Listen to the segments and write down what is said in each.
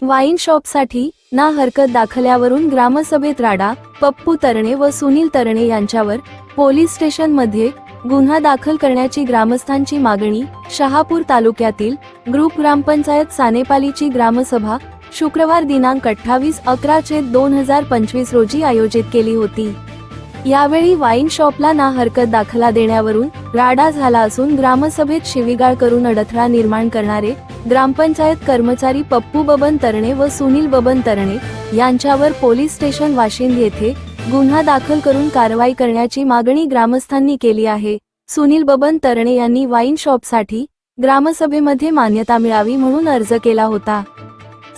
Wine शॉपसाठी ना हरकत दाखल्यावरून ग्रामसभेत राडा, पप्पू तरणे व सुनील तरणे यांच्यावर पोलीस स्टेशनमध्ये गुन्हा दाखल करण्याची ग्रामस्थांची मागणी। शहापूर तालुक्यातील ग्रुप ग्रामपंचायत सानेपालीची ग्रामसभा शुक्रवार दिनांक 28/11/2025 रोजी आयोजित केली होती। यावेळी वाईन शॉपला ना हरकत दाखला देण्यावरून राडा झाला असून ग्रामसभेत शिवीगाळ करून अडथळा निर्माण करणारे ग्रामपंचायत कर्मचारी पप्पू बबन तरणे व सुनील बबन तरणे यांच्यावर पोलीस स्टेशन वाशिंद येथे गुन्हा दाखल करून कारवाई करण्याची मागणी ग्रामस्थांनी केली आहे। सुनील बबन तरणे यांनी वाईन शॉपसाठी ग्रामसभेमध्ये मान्यता मिळावी म्हणून अर्ज केला होता।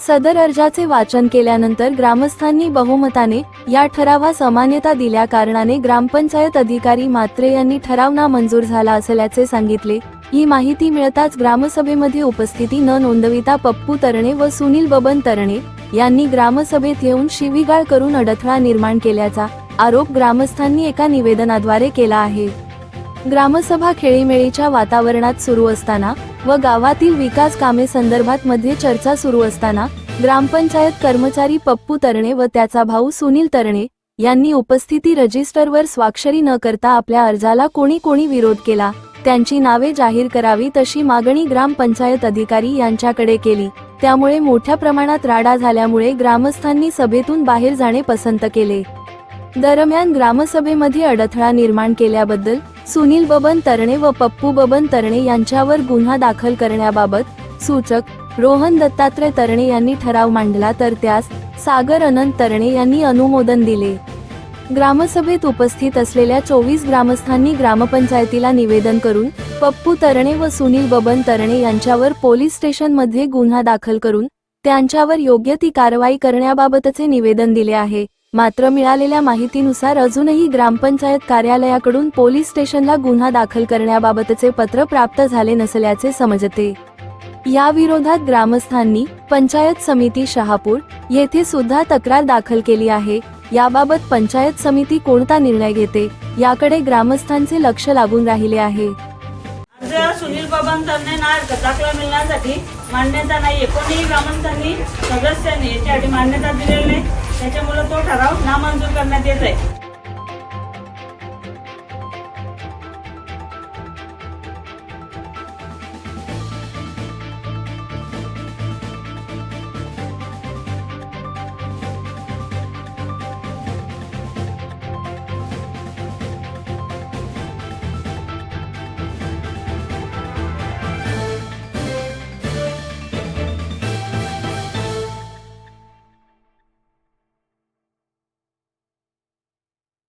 सदर अर्जाचे वाचन केल्यानंतर ग्रामस्थांनी बहुमताने या ठरावास अमान्यता दिल्या कारणाने ग्रामपंचायत अधिकारी म्हात्रे यांनी ठराव नामंजूर झाला असल्याचे सांगितले। ही माहिती मिळताच ग्रामसभेमध्ये उपस्थिती न नोंदविता पप्पू तरणे व सुनील बबन तरणे यांनी ग्रामसभेत येऊन शिवीगाळ करून अडथळा निर्माण केल्याचा आरोप ग्रामस्थांनी एका निवेदनाद्वारे केला आहे। ग्रामसभा खेळीमेळीच्या वातावरणात सुरू असताना व गावातील विकास कामे संदर्भात मध्ये चर्चा सुरू असताना ग्रामपंचायत कर्मचारी पप्पू तरणे व त्याचा भाऊ सुनील तरणे यांनी उपस्थिती रजिस्टरवर स्वाक्षरी न करता आपल्या अर्जाला कोणी विरोध केला। त्यांची नावे जाहीर करावी तशी मागणी ग्रामपंचायत अधिकारी यांच्याकडे केली। त्यामुळे मोठ्या प्रमाणात राडा झाल्यामुळे ग्रामस्थांनी सभेतून बाहेर जाणे पसंत केले। दरम्यान ग्रामसभेमध्ये अडथळा निर्माण केल्याबद्दल सुनील बबन तरणे व पप्पू बबन तरणे यांच्यावर गुन्हा दाखल करण्याबाबत सूचक रोहन दत्तात्रय तरणे यांनी ठराव मांडला, तर त्यास सागर अनंत तरणे यांनी अनुमोदन दिले। ग्रामसभेत उपस्थित असलेल्या 24 ग्रामस्थांनी ग्रामपंचायतीला निवेदन करून पप्पू तरणे व सुनील बबन तरणे यांच्यावर पोलीस स्टेशनमध्ये गुन्हा दाखल करून त्यांच्यावर योग्य ती कारवाई करण्याबाबतचे निवेदन दिले आहे। मात्र मिळालेल्या माहितीनुसार अजूनही ग्रामपंचायत कार्यालयाकडून पोलीस स्टेशनला गुन्हा दाखल करण्याबाबतचे पत्र प्राप्त झाले नसल्याचे समजते। या विरोधात ग्रामस्थांनी पंचायत समिती शहापूर येथे सुद्धा तक्रार दाखल केली आहे। याबाबत पंचायत समिती कोणता निर्णय घेते याकडे ग्रामस्थांचे लक्ष लागून राहिले आहे। सुनील बबन तरणे ना हरकत दाखला मिळण्यासाठी मान्यता नाही, कोणीही ग्रामस्थांनी सदस्यांनी याच्यासाठी मान्यता दिलेली नाही, त्याच्यामुळे तो ठराव नामंजूर करण्यात येत आहे।